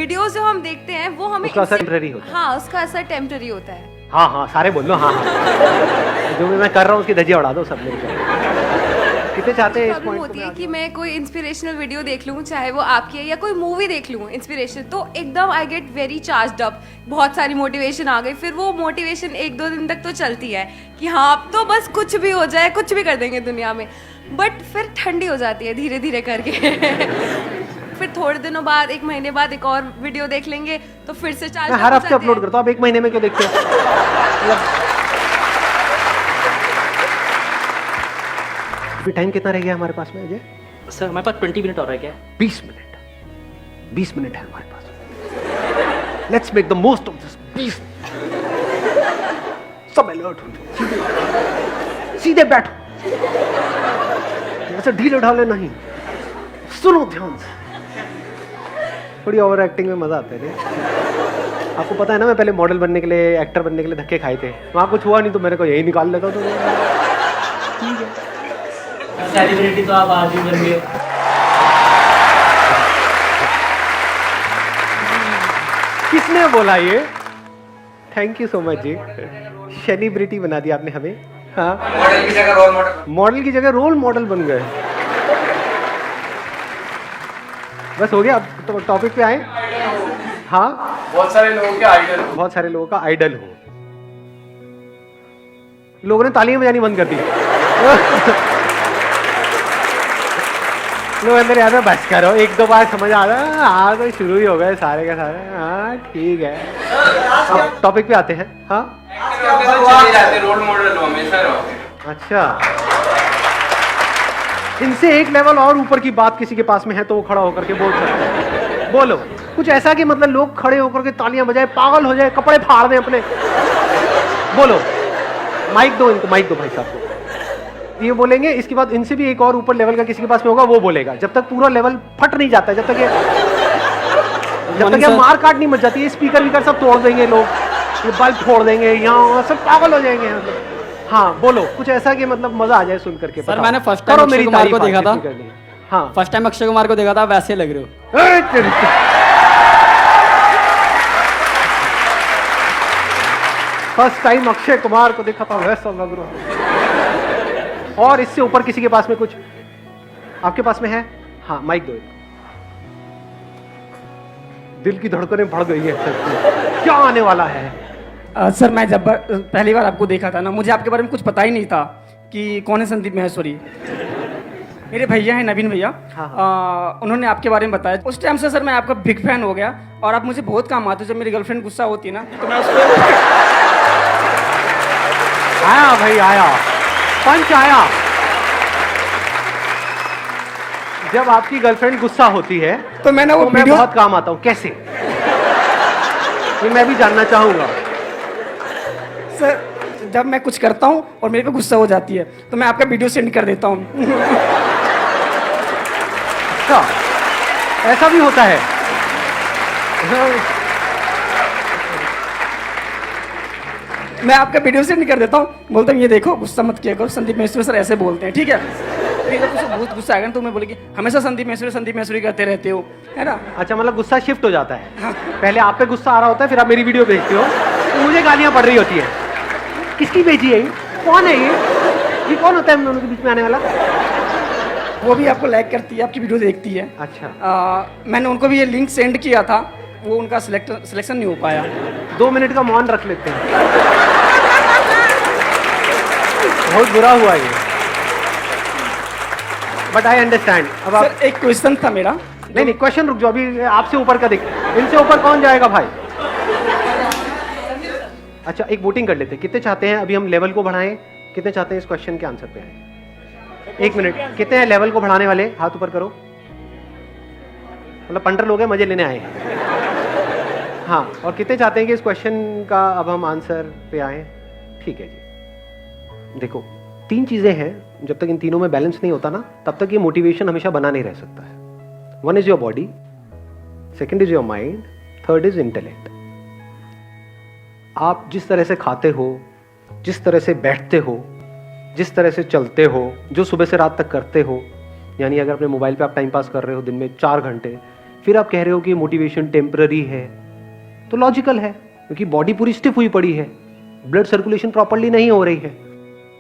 Videos जो हम देखते हैं वो हमें उसका असर टेम्पररी होता है। हाँ, उसका असर टेम्पररी होता है। हाँ हाँ सारे बोल लो, हाँ हाँ जो भी मैं कर रहा हूँ उसकी धज्जियां उड़ा दो सब लोग। कितने चाहते हैं इस प्रॉब्लम पॉइंट होती है कि मैं कोई इंस्पिरेशनल वीडियो देख लूँ, चाहे वो आपकी है या कोई मूवी देख लूँ इंस्पिरेशन, तो एकदम I get very charged up, बहुत सारी मोटिवेशन आ गई। फिर वो मोटिवेशन 1-2 दिन तक तो चलती है कि हाँ अब तो बस कुछ भी हो जाए, कुछ भी कर देंगे दुनिया में, बट फिर ठंडी हो जाती है धीरे धीरे करके। फिर थोड़े दिनों बाद, 1 महीने बाद एक और वीडियो देख लेंगे तो फिर से चार्ज। मैं हर हफ्ते अपलोड करता हूँ, आप 1 महीने में क्यों देखते हो? अभी टाइम कितना रह गया हमारे पास में अजय? सर हमारे पास 20 मिनट और है क्या? 20 मिनट, 20 मिनट है हमारे पास। Let's make the most of this 20। सब अलर्ट हो, सीधे बैठो, ऐसे ढीले ढाले नहीं, सुनो ध्यान से। थोड़ी ओवर एक्टिंग में मजा आता है नहीं? आपको पता है ना मैं पहले मॉडल बनने के लिए, एक्टर बनने के लिए धक्के खाए थे, वहाँ कुछ हुआ नहीं तो मेरे को यही निकाल लेता तो ठीक है। सेलिब्रिटी तो आप आज ही बन गए। किसने बोला ये? थैंक यू सो मच जी, सेलिब्रिटी बना दिया आपने हमें। हाँ, मॉडल की जगह रोल मॉडल, मॉडल की जगह रोल मॉडल बन गए। बस हो गया, अब तो टॉपिक पे आए। हाँ, बहुत सारे लोगों के आइडल, बहुत सारे लोगों का आइडल हो। लोगों ने तालियां बजानी बंद कर दी। लोग अंदर याद है बस करो, 1-2 बार समझ आ रहा है, हाँ तो शुरू ही हो गए सारे के सारे। हाँ ठीक है, अब टॉपिक पे आते हैं। हाँ चले जाते, रोल मॉडल हो, हमेशा रहोगे। अच्छा, इनसे एक लेवल और ऊपर की बात किसी के पास में है तो वो खड़ा होकर के बोल सकता है। बोलो कुछ ऐसा कि मतलब लोग खड़े होकर के तालियां बजाए, पागल हो जाए, कपड़े फाड़ दें अपने। बोलो, माइक दो इनको, माइक दो भाई साहब को। ये बोलेंगे, इसके बाद इनसे भी एक और ऊपर लेवल का किसी के पास में होगा, वो बोलेगा। जब तक पूरा लेवल फट नहीं जाता, जब तक ये मार काट नहीं मच जाती है, स्पीकर वीकर सब तोड़ देंगे लोग, ये बल्ब फोड़ देंगे, यहाँ सब पागल हो जाएंगे। हाँ बोलो कुछ ऐसा कि मतलब मजा आ जाए सुन करके। सर मैंने फर्स्ट टाइम अक्षय कुमार को देखा था। हाँ फर्स्ट टाइम अक्षय कुमार को देखा था, वैसे लग रहे हो। फर्स्ट टाइम अक्षय कुमार को देखा था वैसा लग रहा है। और इससे ऊपर किसी के पास में कुछ आपके पास में है? हाँ माइक दो। दिल की धड़कनें बढ़ गई है, क्या आने वाला है? सर मैं जब पहली बार आपको देखा था ना, मुझे आपके बारे में कुछ पता ही नहीं था कि कौन है संदीप माहेश्वरी। मेरे भैया हैं नवीन भैया, हाँ। उन्होंने आपके बारे में बताया। उस टाइम से सर मैं आपका बिग फैन हो गया और आप मुझे बहुत काम आते। जब मेरी गर्लफ्रेंड गुस्सा होती है ना तो मैं उसको आया भाई आया, पंच आया। जब आपकी गर्लफ्रेंड गुस्सा होती है तो मैंने वो तो मैं बहुत काम आता हूँ। कैसे? ये मैं भी जानना चाहूंगा। सर जब मैं कुछ करता हूँ और मेरे पे गुस्सा हो जाती है तो मैं आपका वीडियो सेंड कर देता हूँ। अच्छा, ऐसा भी होता है? मैं आपका वीडियो सेंड कर देता हूँ, बोलता हूँ ये देखो गुस्सा मत किया करो, संदीप माहेश्वरी सर ऐसे बोलते हैं, ठीक है? फिर जब उसे बहुत गुस्सा आएगा तो मैं बोलेगी हमेशा संदीप माहेश्वरी करते रहते हो, है ना? अच्छा, मतलब गुस्सा शिफ्ट हो जाता है। हाँ। पहले आप पे गुस्सा आ रहा होता है, फिर आप मेरी वीडियो भेजते हो तो मुझे गालियां पड़ रही होती है। किसकी भेजी है ये? कौन है ये कौन होता है हम दोनों के बीच में आने वाला? वो भी आपको लाइक करती है, आपकी वीडियो देखती है। अच्छा, मैंने उनको भी ये लिंक सेंड किया था, वो उनका सिलेक्शन नहीं हो पाया। 2 मिनट का मौन रख लेते हैं। बहुत बुरा हुआ ये, बट आई अंडरस्टैंड। अब आप सर एक क्वेश्चन था मेरा। नहीं क्वेश्चन रुक जाओ, अभी आपसे ऊपर का देख, इनसे ऊपर कौन जाएगा भाई? अच्छा एक वोटिंग कर लेते हैं, कितने चाहते हैं अभी हम लेवल को बढ़ाएं, कितने चाहते हैं इस क्वेश्चन के आंसर पे आए? 1 मिनट, कितने हैं लेवल को बढ़ाने वाले? हाथ ऊपर करो। मतलब 15 लोग हैं, मजे लेने आए हैं। हाँ, और कितने चाहते हैं कि इस क्वेश्चन का अब हम आंसर पे आए? ठीक है जी। देखो 3 चीजें हैं, जब तक इन तीनों में बैलेंस नहीं होता ना तब तक ये मोटिवेशन हमेशा बना नहीं रह सकता है। 1 is your body, 2nd is your mind, 3rd is intellect. आप जिस तरह से खाते हो, जिस तरह से बैठते हो, जिस तरह से चलते हो, जो सुबह से रात तक करते हो, यानी अगर अपने मोबाइल पे आप टाइम पास कर रहे हो दिन में 4 घंटे, फिर आप कह रहे हो कि मोटिवेशन टेम्पररी है, तो लॉजिकल है क्योंकि बॉडी पूरी स्टिफ हुई पड़ी है, ब्लड सर्कुलेशन प्रॉपर्ली नहीं हो रही है।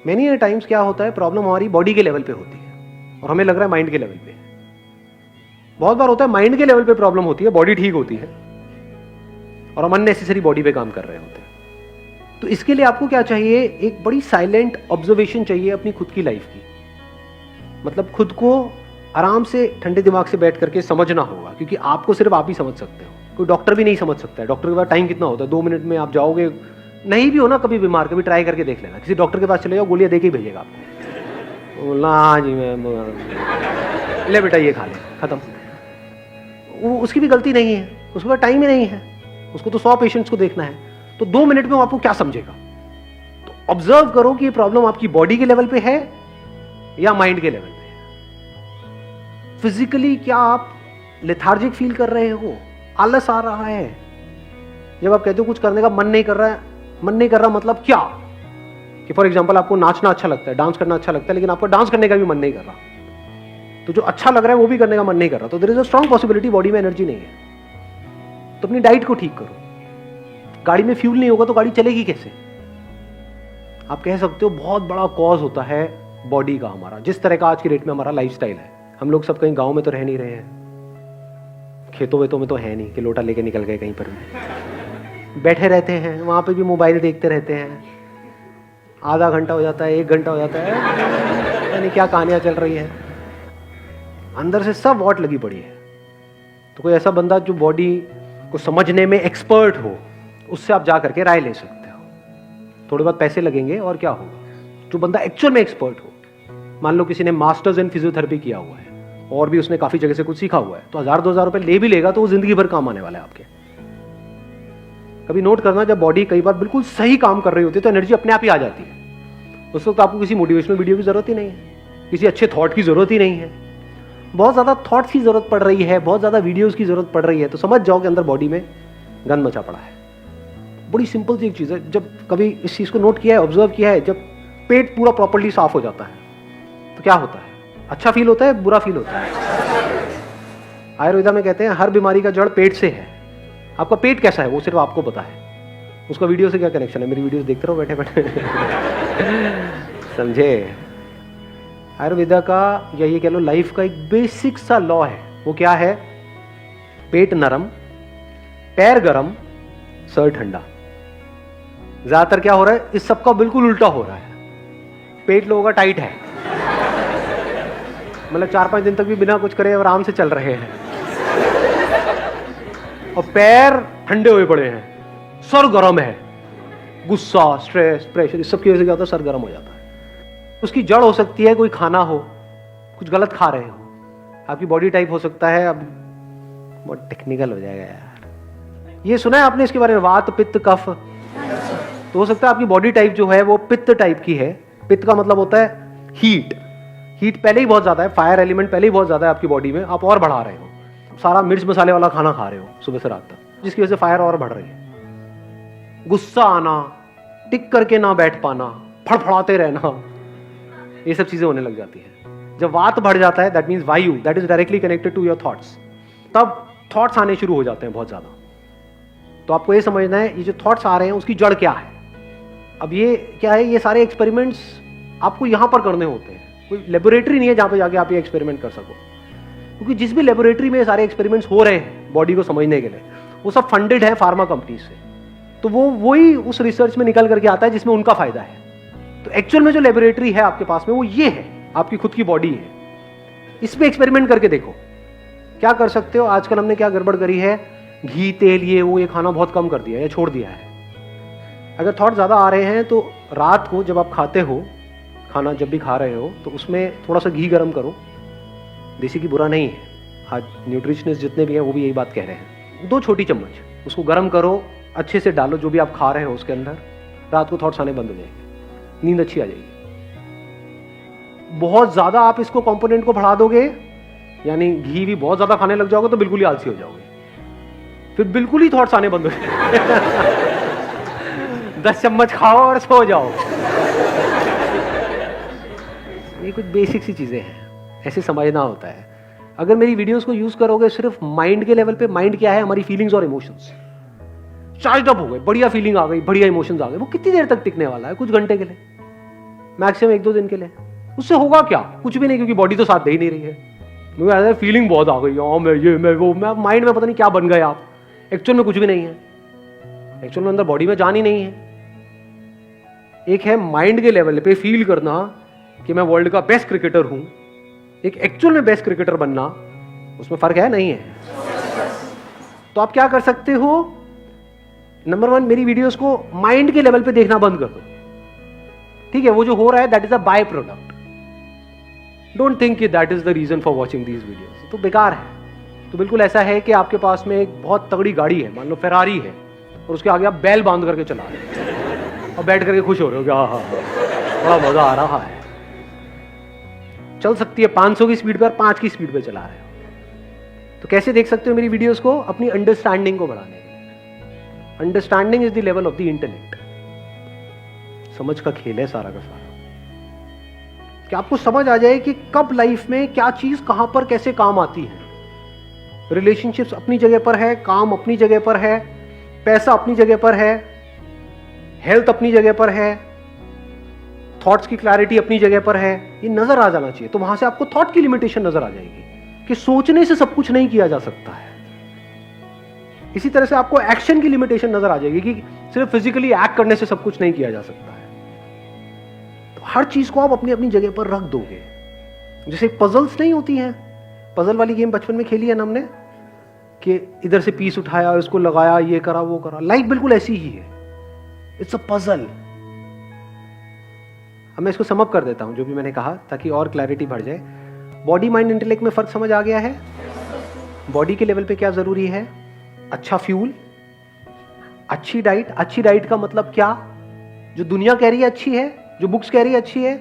मैनी टाइम्स क्या होता है, प्रॉब्लम हमारी बॉडी के लेवल पे होती है और हमें लग रहा है माइंड के लेवल पे। बहुत बार होता है माइंड के लेवल पे प्रॉब्लम होती है, बॉडी ठीक होती है और हम अननेसेसरी बॉडी पे काम कर रहे होते हैं। तो इसके लिए आपको क्या चाहिए, एक बड़ी साइलेंट ऑब्जर्वेशन चाहिए अपनी खुद की लाइफ की। मतलब खुद को आराम से ठंडे दिमाग से बैठ करके समझना होगा, क्योंकि आपको सिर्फ आप ही समझ सकते हो, कोई डॉक्टर भी नहीं समझ सकता है। डॉक्टर के पास टाइम कितना होता है, 2 मिनट में आप जाओगे, नहीं भी हो ना कभी बीमार, कभी ट्राई करके देख लेना, किसी डॉक्टर के पास चले जाओ, गोलियां दे के ही भेजेगा आपको, बोलना हाँ जी मैं ले बेटा ये खा ले, खत्म। वो उसकी भी गलती नहीं है, उसके पास टाइम ही नहीं है, उसको तो 100 पेशेंट्स को देखना है, तो 2 मिनट में वो आपको क्या समझेगा। तो ऑब्जर्व करो कि ये प्रॉब्लम आपकी बॉडी के लेवल पे है या माइंड के लेवल पे है। फिजिकली क्या आप लेथार्जिक फील कर रहे हो, आलस आ रहा है, जब आप कहते हो कुछ करने का मन नहीं कर रहा है, मन नहीं कर रहा मतलब क्या, कि फॉर एग्जांपल आपको नाचना अच्छा लगता है, डांस करना अच्छा लगता है, लेकिन आपको डांस करने का भी मन नहीं कर रहा, तो जो अच्छा लग रहा है वो भी करने का मन नहीं कर रहा, तो there is a strong possibility body में एनर्जी नहीं है। तो अपनी डाइट को ठीक करो। गाड़ी में फ्यूल नहीं होगा तो गाड़ी चलेगी कैसे। आप कह सकते हो बहुत बड़ा कॉज होता है बॉडी का हमारा, जिस तरह का आज की डेट में हमारा लाइफस्टाइल है। हम लोग सब कहीं गांव में तो रह नहीं रहे हैं, खेतों वेतों में तो है नहीं कि लोटा लेके निकल गए कहीं पर भी, बैठे रहते हैं, वहां पे भी मोबाइल देखते रहते हैं, आधा घंटा हो जाता है, 1 घंटा हो जाता है, यानी क्या कहानियां चल रही है, अंदर से सब वॉट लगी पड़ी है। तो कोई ऐसा बंदा जो बॉडी को समझने में एक्सपर्ट हो, उससे आप जा करके राय ले सकते हो। थोड़े बहुत पैसे लगेंगे और क्या होगा। जो बंदा एक्चुअल में एक्सपर्ट हो, मान लो किसी ने मास्टर्स इन फिजियोथेरेपी किया हुआ है और भी उसने काफी जगह से कुछ सीखा हुआ है, तो 1000-2000 रुपए ले भी लेगा तो वो जिंदगी भर काम आने वाला है आपके। कभी नोट करना, जब बॉडी कई बार बिल्कुल सही काम कर रही होती है तो एनर्जी अपने आप ही आ जाती है। उस वक्त आपको किसी मोटिवेशनल वीडियो की जरूरत ही नहीं है, किसी अच्छे थॉट की जरूरत ही नहीं है। बहुत ज्यादा थॉट्स की जरूरत पड़ रही है, बहुत ज्यादा वीडियोस की जरूरत पड़ रही है, तो समझ जाओ कि अंदर बॉडी में गंद मचा पड़ा है। बड़ी सिंपल सी एक चीज है, जब कभी इस चीज को नोट किया है, ऑब्जर्व किया है, जब पेट पूरा प्रॉपर्ली साफ हो जाता है तो क्या होता है, अच्छा फील होता है, बुरा फील होता है। आयुर्वेदा में कहते हैं हर बीमारी का जड़ पेट से है। आपका पेट कैसा है वो सिर्फ आपको पता है, उसका वीडियो से क्या कनेक्शन है। मेरी वीडियोस देखते रहो बैठे बैठे समझे। आयुर्वेदा का या ये कह लो लाइफ का एक बेसिक सा लॉ है, वो क्या है, पेट नरम, पैर गरम, सर ठंडा। ज्यादातर क्या हो रहा है, इस सबका बिल्कुल उल्टा हो रहा है। पेट लोगों का टाइट है, मतलब 4-5 दिन तक भी बिना कुछ करे आराम से चल रहे हैं, और पैर ठंडे हुए पड़े हैं, सर गर्म है, गुस्सा, स्ट्रेस, प्रेशर, इस सब की वजह से क्या होता है, सर गर्म हो जाता है। उसकी जड़ हो सकती है कोई खाना हो, कुछ गलत खा रहे हो, आपकी बॉडी टाइप हो सकता है, अब बहुत टेक्निकल हो जाएगा यार, ये सुना है आपने इसके बारे में, वात पित्त कफ। तो हो सकता है आपकी बॉडी टाइप जो है वो पित्त टाइप की है। पित्त का मतलब होता है हीट, हीट पहले ही बहुत ज्यादा है, फायर एलिमेंट पहले ही बहुत ज्यादा है आपकी बॉडी में, आप और बढ़ा रहे हो, सारा मिर्च मसाले वाला खाना खा रहे हो सुबह से रात तक, जिसकी वजह से फायर और बढ़ रही है। गुस्सा आना, टिक करके ना बैठ पाना, फड़फड़ाते रहना, ये सब चीजें होने लग जाती है। जब वात बढ़ जाता है, दैट मींस वायु, that is directly connected to your thoughts, तब थॉट्स आने शुरू हो जाते हैं बहुत ज्यादा। तो आपको ये समझना है ये जो थॉट्स आ रहे हैं उसकी जड़ क्या है। अब ये क्या है, ये सारे एक्सपेरिमेंट्स आपको यहां पर करने होते हैं, कोई लेबोरेटरी नहीं है जहां पे जाके आप ये एक्सपेरिमेंट कर सको, क्योंकि जिस भी लेबोरेटरी में ये सारे एक्सपेरिमेंट्स हो रहे हैं बॉडी को समझने के लिए, वो सब फंडेड है फार्मा कंपनीज से, तो वो वही उस रिसर्च में निकल करके आता है जिसमें उनका फायदा है। तो एक्चुअल में जो लेबोरेटरी है आपके पास में वो ये है, आपकी खुद की बॉडी है, इस पे एक्सपेरिमेंट करके देखो क्या कर सकते हो। आजकल हमने क्या गड़बड़ करी है, घी तेल ये खाना बहुत कम कर दिया है या छोड़ दिया है। अगर थॉट ज्यादा आ रहे हैं तो रात को जब आप खाते हो, खाना जब भी खा रहे हो, तो उसमें थोड़ा सा घी गर्म करो, देसी घी बुरा नहीं है, आज न्यूट्रिशनिस्ट जितने भी हैं वो भी यही बात कह रहे हैं, 2 छोटी चम्मच उसको गर्म करो, अच्छे से डालो जो भी आप खा रहे हो उसके अंदर, रात को थॉट्स आने बंद हो जाएंगे, नींद अच्छी आ जाएगी। बहुत ज्यादा आप इसको कंपोनेंट को बढ़ा दोगे, यानी घी भी बहुत ज्यादा खाने लग जाओगे तो बिल्कुल ही आलसी हो जाओगे, फिर बिल्कुल ही थॉट्स आने बंद हो जाएंगे 10 चम्मच खाओ और सो जाओ। ये कुछ बेसिक सी चीजें हैं, ऐसे समझना होता है। अगर मेरी वीडियोस को यूज करोगे सिर्फ माइंड के लेवल पे, माइंड क्या है, हमारी फीलिंग्स और इमोशंस, चार्ज अप हो गए, बढ़िया फीलिंग आ गई, बढ़िया इमोशंस आ गए, वो कितनी देर तक टिकने वाला है? कुछ घंटे के लिए, मैक्सिमम 1-2 दिन के लिए। उससे होगा क्या? कुछ भी नहीं, क्योंकि बॉडी तो साथ दे ही नहीं रही है। मुझे ऐसा फीलिंग बहुत आ गई, हाँ मैं ये मैं वो, मैं माइंड में पता नहीं क्या बन गए आप। एक्चुअल में कुछ भी नहीं है, एक्चुअल में अंदर बॉडी में जान ही नहीं है। एक है माइंड के लेवल पे फील करना कि मैं वर्ल्ड का बेस्ट क्रिकेटर हूं, एक एक्चुअल में बेस्ट क्रिकेटर बनना, उसमें फर्क है नहीं है। तो आप क्या कर सकते हो? नंबर 1, मेरी वीडियोस को माइंड के लेवल पे देखना बंद कर दो, ठीक है? वो जो हो रहा है that is a byproduct. Don't think कि that is the reason for watching these videos. तो बेकार है। तो बिल्कुल ऐसा है कि आपके पास में एक बहुत तगड़ी गाड़ी है, मान लो फेरारी है, और उसके आगे आप बैल बांध करके चला रहे हो और बैठ करके खुश हो रहे हो कि हाँ हाँ बड़ा मजा आ रहा है। चल सकती है 500 की स्पीड पर, 5 की स्पीड पर चला रहे हो। तो कैसे देख सकते हो मेरी वीडियोस को? अपनी अंडरस्टैंडिंग को बढ़ाने के लिए। Understanding is the level of the intellect. समझ का खेल है सारा का सारा, कि आपको समझ आ जाए कि कब लाइफ में क्या चीज कहां पर कैसे काम आती है। रिलेशनशिप्स अपनी जगह पर है, काम अपनी जगह पर है, पैसा अपनी जगह पर है, हेल्थ अपनी जगह पर है, थॉट्स की क्लैरिटी अपनी जगह पर है। ये नजर आ जाना चाहिए। तो वहां से आपको थॉट की लिमिटेशन नजर आ जाएगी कि सोचने से सब कुछ नहीं किया जा सकता है। इसी तरह से आपको एक्शन की लिमिटेशन नजर आ जाएगी कि सिर्फ फिजिकली एक्ट करने से सब कुछ नहीं किया जा सकता है। तो हर चीज को आप अपनी अपनी जगह पर रख दोगे। जैसे पजल्स नहीं होती हैं, पजल वाली गेम बचपन में खेली है ना हमने, कि इधर से पीस उठाया, उसको लगाया, ये करा वो करा। लाइफ बिल्कुल ऐसी ही है, इट्स अ पजल। अब मैं इसको समअप कर देता हूं जो भी मैंने कहा, ताकि और क्लैरिटी बढ़ जाए। बॉडी माइंड इंटेलेक्ट में फर्क समझ आ गया है? बॉडी के लेवल पे क्या जरूरी है? अच्छा फ्यूल, अच्छी डाइट। अच्छी डाइट का मतलब क्या? जो दुनिया कह रही है अच्छी है, जो बुक्स कह रही है अच्छी है,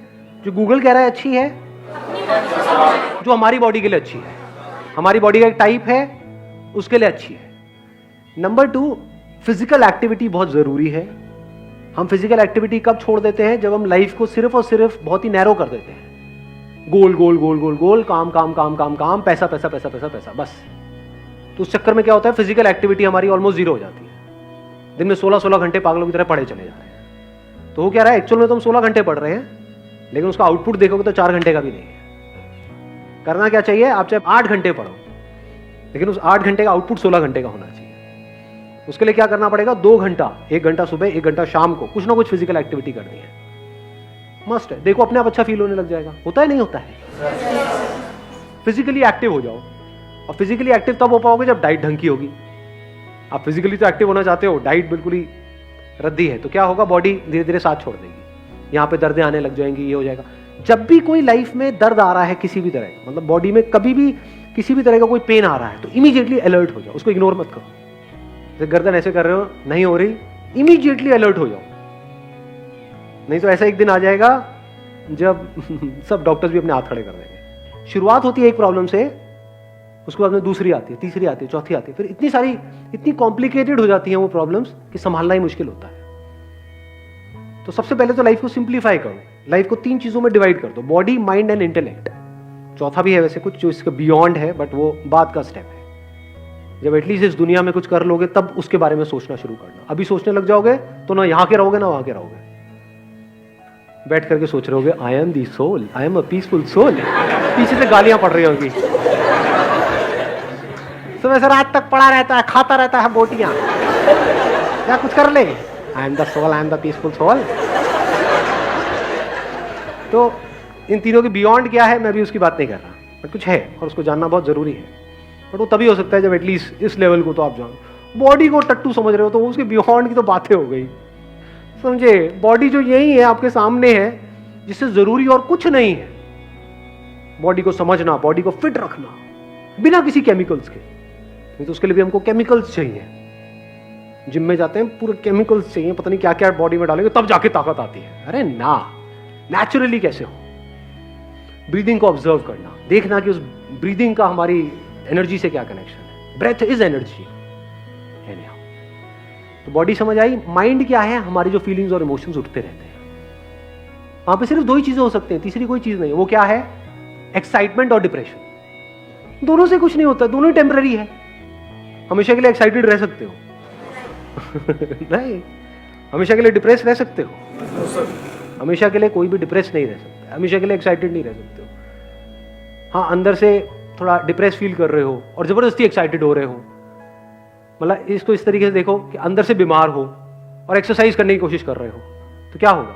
जो गूगल कह रहा है अच्छी है, जो हमारी बॉडी के लिए अच्छी है, हमारी बॉडी का एक टाइप है उसके लिए अच्छी है। नंबर 2, फिजिकल एक्टिविटी बहुत जरूरी है। हम फिजिकल एक्टिविटी कब छोड़ देते हैं? जब हम लाइफ को सिर्फ और सिर्फ बहुत ही नैरो कर देते हैं। गोल गोल गोल गोल गोल, काम काम काम काम काम, पैसा पैसा पैसा पैसा पैसा, बस। तो उस चक्कर में क्या होता है? फिजिकल एक्टिविटी हमारी ऑलमोस्ट जीरो हो जाती है। दिन में 16-16 घंटे पागलों की तरह पढ़े चले जा रहे हैं। तो वो क्या रहा है? एक्चुअल में तो हम 16 घंटे पढ़ रहे हैं, लेकिन उसका आउटपुट देखोगे तो 4 घंटे का भी नहीं है। करना क्या चाहिए? आप चाहे 8 घंटे पढ़ो, लेकिन उस 8 घंटे का आउटपुट 16 घंटे का होना चाहिए। उसके लिए क्या करना पड़ेगा? 2 घंटा, 1 घंटा सुबह, 1 घंटा शाम को कुछ ना कुछ फिजिकल एक्टिविटी करनी है, मस्ट है। देखो अपने आप अच्छा फील होने लग जाएगा। होता है नहीं होता है? फिजिकली एक्टिव हो जाओ। और फिजिकली एक्टिव तब हो पाओगे जब डाइट ढंग की होगी। आप फिजिकली तो एक्टिव होना चाहते हो, डाइट बिल्कुल ही रद्दी है, तो क्या होगा? बॉडी धीरे धीरे साथ छोड़ देगी, यहाँ पे दर्दें आने लग जाएंगी, ये हो जाएगा। जब भी कोई लाइफ में दर्द आ रहा है किसी भी तरह, मतलब बॉडी में कभी भी किसी भी तरह का कोई पेन आ रहा है, तो इमीडिएटली अलर्ट हो जाओ, उसको इग्नोर मत करो। जैसे गर्दन ऐसे कर रहे हो, नहीं हो रही, इमीडिएटली अलर्ट हो जाओ। नहीं तो ऐसा एक दिन आ जाएगा जब सब डॉक्टर्स भी अपने हाथ खड़े कर देंगे। शुरुआत होती है एक प्रॉब्लम से, उसके बाद में दूसरी आती है, तीसरी आती है, चौथी आती है, फिर इतनी सारी, इतनी कॉम्प्लिकेटेड हो जाती हैं वो प्रॉब्लम्स कि संभालना ही मुश्किल होता है। तो सबसे पहले तो लाइफ को सिंप्लीफाई करो, लाइफ को 3 चीजों में डिवाइड कर दो, बॉडी, माइंड एंड इंटेलेक्ट। चौथा भी है वैसे कुछ जो इसका बियॉन्ड है, बट वो बाद का स्टेप है। जब एटलीस्ट इस दुनिया में कुछ कर लोगे तब उसके बारे में सोचना शुरू करना। अभी सोचने लग जाओगे तो ना यहाँ के रहोगे ना वहां के रहोगे, बैठ करके सोच रहे होगे I am the soul, I am a peaceful soul. पीछे से गालियां पड़ रही होगी, सुबह से रात तक पड़ा रहता है, खाता रहता है बोटियां, क्या कुछ कर ले, I am the soul, I am the peaceful soul. तो इन तीनों के बियॉन्ड क्या है मैं भी उसकी बात नहीं कर रहा, बट कुछ है और उसको जानना बहुत जरूरी है। बट वो तभी हो सकता है जब एटलीस्ट इस लेवल को तो आप जानो। बॉडी को टट्टू समझ रहे हो तो उसके बियॉन्ड की तो बातें हो गई, समझे? बॉडी जो यही है आपके सामने है, जिससे जरूरी और कुछ नहीं है। बॉडी को समझना, बॉडी को फिट रखना बिना किसी केमिकल्स के। नहीं तो उसके लिए भी हमको केमिकल्स चाहिए। जिम में जाते हैं पूरे केमिकल्स चाहिए, पता नहीं क्या क्या बॉडी में डालेंगे तब जाके ताकत आती है। अरे ना, नेचुरली कैसे हो? ब्रीदिंग को ऑब्जर्व करना, देखना कि उस ब्रीदिंग का हमारी एनर्जी से क्या कनेक्शन है। Breath is energy. तो बॉडी समझ आई। माइंड क्या है? हमारी जो फीलिंग्स और इमोशंस उठते रहते हैं, वहां पे सिर्फ 2 ही चीजें हो सकती हैं, तीसरी कोई चीज नहीं। वो क्या है? एक्साइटमेंट और डिप्रेशन। दोनों से कुछ नहीं होता, दोनों ही टेम्पररी है। हमेशा के लिए एक्साइटेड रह सकते हो नहीं, हमेशा के लिए डिप्रेस रह सकते हो? हमेशा के लिए कोई भी डिप्रेस नहीं रह सकता, हमेशा के लिए एक्साइटेड नहीं रह सकते हो। हाँ, अंदर से थोड़ा डिप्रेस फील कर रहे हो और जबरदस्ती एक्साइटेड हो रहे हो, मतलब इसको इस तरीके से देखो कि अंदर से बीमार हो और एक्सरसाइज करने की कोशिश कर रहे हो, तो क्या होगा?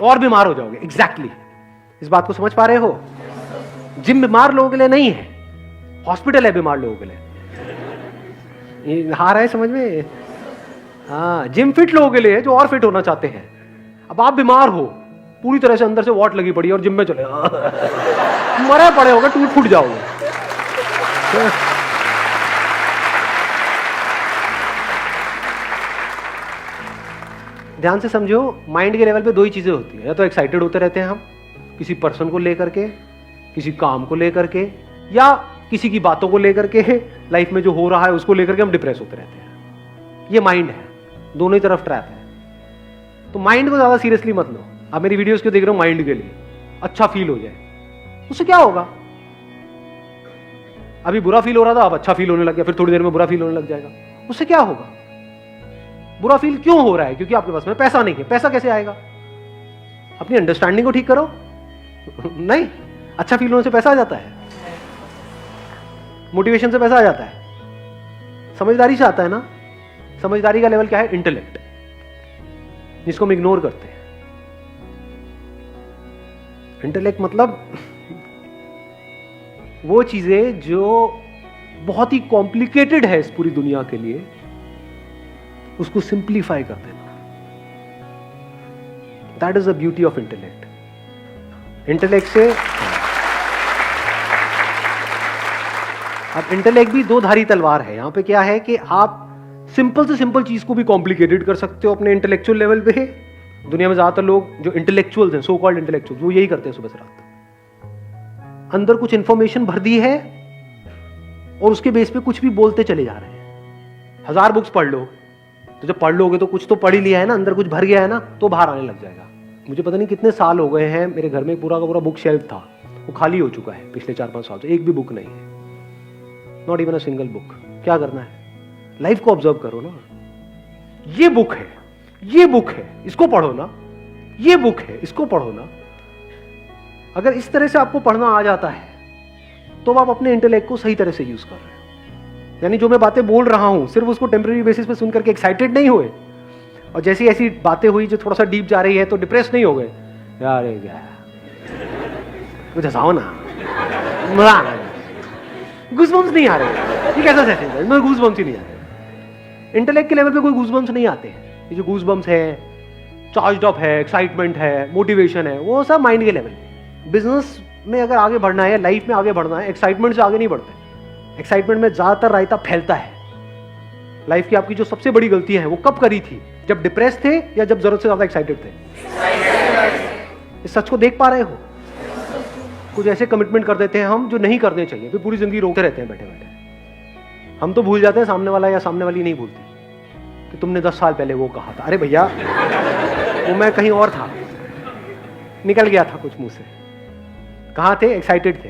और बीमार हो जाओगे। एग्जैक्टली इस बात को समझ पा रहे हो? जिम बीमार लोगों के लिए नहीं है, हॉस्पिटल है बीमार लोगों के लिए। ये हार है समझ में? हाँ, जिम फिट लोगों के लिए जो और फिट होना चाहते हैं। अब आप बीमार हो, पूरी तरह से अंदर से वॉट लगी पड़ी है और जिम में चले मरे पड़े होगे, टूट फूट जाओगे। ध्यान से समझो, माइंड के लेवल पे दो ही चीजें होती है, या तो एक्साइटेड होते रहते हैं हम किसी पर्सन को लेकर के, किसी काम को लेकर के, या किसी की बातों को लेकर के, लाइफ में जो हो रहा है उसको लेकर के हम डिप्रेस होते रहते हैं। ये माइंड है, दोनों ही तरफ ट्रैप है। तो माइंड को ज्यादा सीरियसली मत लो। आप मेरी वीडियोस क्यों देख रहे हो? माइंड के लिए अच्छा फील हो जाए, उससे क्या होगा? अभी बुरा फील हो रहा था, अब अच्छा फील होने लग गया, फिर थोड़ी देर में बुरा फील होने लग जाएगा, उससे क्या होगा? बुरा फील क्यों हो रहा है? क्योंकि आपके पास में पैसा नहीं है। पैसा कैसे आएगा? अपनी अंडरस्टैंडिंग को ठीक करो नहीं, अच्छा फील होने से पैसा आ जाता है, मोटिवेशन से पैसा आ जाता है, समझदारी से आता है ना। समझदारी का लेवल क्या है? इंटेलेक्ट, जिसको हम इग्नोर करते हैं। इंटेलेक्ट मतलब वो चीजें जो बहुत ही कॉम्प्लिकेटेड है इस पूरी दुनिया के लिए, उसको सिंप्लीफाई कर देना। That is the beauty of intellect. Intellect से अब इंटेलेक्ट भी दो धारी तलवार है। यहां पे क्या है कि आप सिंपल से सिंपल चीज को भी कॉम्प्लिकेटेड कर सकते हो अपने इंटेलेक्चुअल लेवल पे। दुनिया में ज्यादातर लोग जो इंटेलेक्चुअल्स हैं, सो कॉल्ड इंटेलेक्चुअल्स, वो यही करते हैं सुबह से रात। अंदर कुछ इंफॉर्मेशन भर दी है और उसके बेस पे कुछ भी बोलते चले जा रहे हैं। 1000 बुक्स पढ़ लो, तो जब पढ़ लोगे तो कुछ तो पढ़ ही लिया है ना, अंदर कुछ भर गया है ना, तो बाहर आने लग जाएगा। मुझे पता नहीं कितने साल हो गए हैं, मेरे घर में पूरा का पूरा बुक शेल्फ था, वो खाली हो चुका है पिछले 4-5 साल से, एक भी बुक नहीं है, not even a single book. क्या करना है? लाइफ को ऑब्जर्व करो ना। ये बुक है, ये बुक है, इसको पढ़ो ना। ये बुक है, इसको पढ़ो ना। अगर इस तरह से आपको पढ़ना आ जाता है तो आप अपने इंटेलेक्ट को सही तरह से यूज कर रहे हो। यानी जो मैं बातें बोल रहा हूं, सिर्फ उसको टेम्परेरी बेसिस पे सुनकर के एक्साइटेड नहीं हुए, और जैसी ऐसी बातें हुई जो थोड़ा सा डीप जा रही है तो डिप्रेस नहीं हो गए। यार कुछ हंसाओ ना, मजा आना, गूज़बम्स नहीं आ रहे। ये कैसा सेशन है? मुझे गूज़बम्स ही नहीं आ रहे। इंटेलेक्ट के लेवल पे कोई गूज़बम्स नहीं आते हैं। ये जो गूज़बम्स है, चार्ज्ड अप है, एक्साइटमेंट है, मोटिवेशन है, वो सब माइंड के लेवल पे। बिजनेस में अगर आगे बढ़ना है, लाइफ में आगे बढ़ना है, एक्साइटमेंट से आगे नहीं बढ़ते। एक्साइटमेंट में ज्यादातर रायता फैलता है। लाइफ की आपकी जो सबसे बड़ी गलतियां हैं वो कब करी थी? जब डिप्रेस थे या जब जरूरत से ज्यादा एक्साइटेड थे? इस सच को देख पा रहे हो? कुछ ऐसे कमिटमेंट कर देते हैं हम जो नहीं करने चाहिए, फिर पूरी जिंदगी रोते रहते हैं बैठे बैठे। हम तो भूल जाते हैं, सामने वाला या सामने वाली नहीं भूलती कि तुमने 10 साल पहले वो कहा था। अरे भैया, वो मैं कहीं और था, निकल गया था कुछ मुंह से। कहाँ थे? एक्साइटेड थे।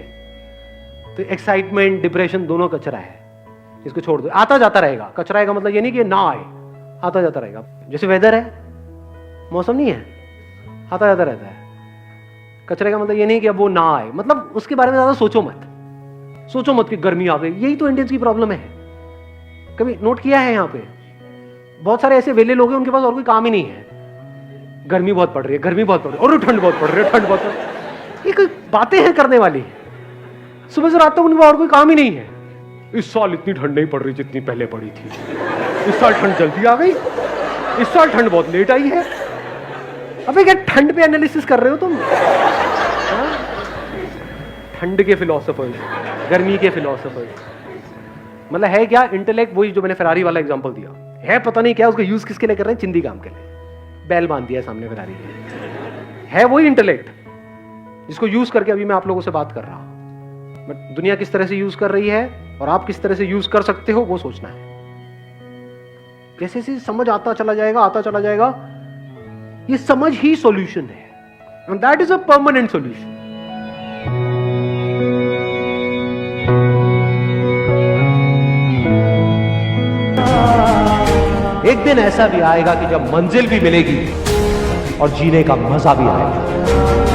तो एक्साइटमेंट, डिप्रेशन दोनों कचरा है, इसको छोड़ दो। आता जाता रहेगा। कचरा का मतलब ये नहीं कि ना आए, आता जाता रहेगा। जैसे वेदर है, मौसम नहीं है, आता जाता रहता है। कचरे का मतलब ये नहीं कि अब वो ना आए, मतलब उसके बारे में ज्यादा सोचो मत। सोचो मत कि गर्मी आ गई। यही तो इंडियंस की प्रॉब्लम है। कभी नोट किया है? यहाँ पे बहुत सारे ऐसे वेले लोग हैं, उनके पास और कोई काम ही नहीं है। गर्मी बहुत पड़ रही है, गर्मी बहुत पड़ रही है, और ठंड बहुत पड़ रही है, ठंड बहुत पड़ रही है। ये कोई बातें हैं करने वाली? सुबह से रात तक उनके पास और कोई काम ही नहीं है। इस साल इतनी ठंड नहीं पड़ रही जितनी पहले पड़ी थी, इस साल ठंड जल्दी आ गई, इस साल ठंड बहुत लेट आई है। अबे क्या ठंड पे एनालिसिस कर रहे हो तुम? ठंड के फिलोसोफर्स, गर्मी के फिलोसोफर्स, मतलब है क्या? इंटेलेक्ट वही जो मैंने फेरारी वाला एग्जांपल दिया है, पता नहीं क्या उसका यूज किसके लिए कर रहे हैं? चिंदी काम के लिए। बैल बांध दिया सामने फेरारी के, है वही इंटेलेक्ट जिसको यूज करके अभी मैं आप लोगों से बात कर रहा हूं। बट दुनिया किस तरह से यूज कर रही है और आप किस तरह से यूज कर सकते हो, वो सोचना है। जैसे जैसे समझ आता चला जाएगा, ये समझ ही सॉल्यूशन है, and that is a permanent solution. एक दिन ऐसा भी आएगा कि जब मंजिल भी मिलेगी और जीने का मजा भी आएगा।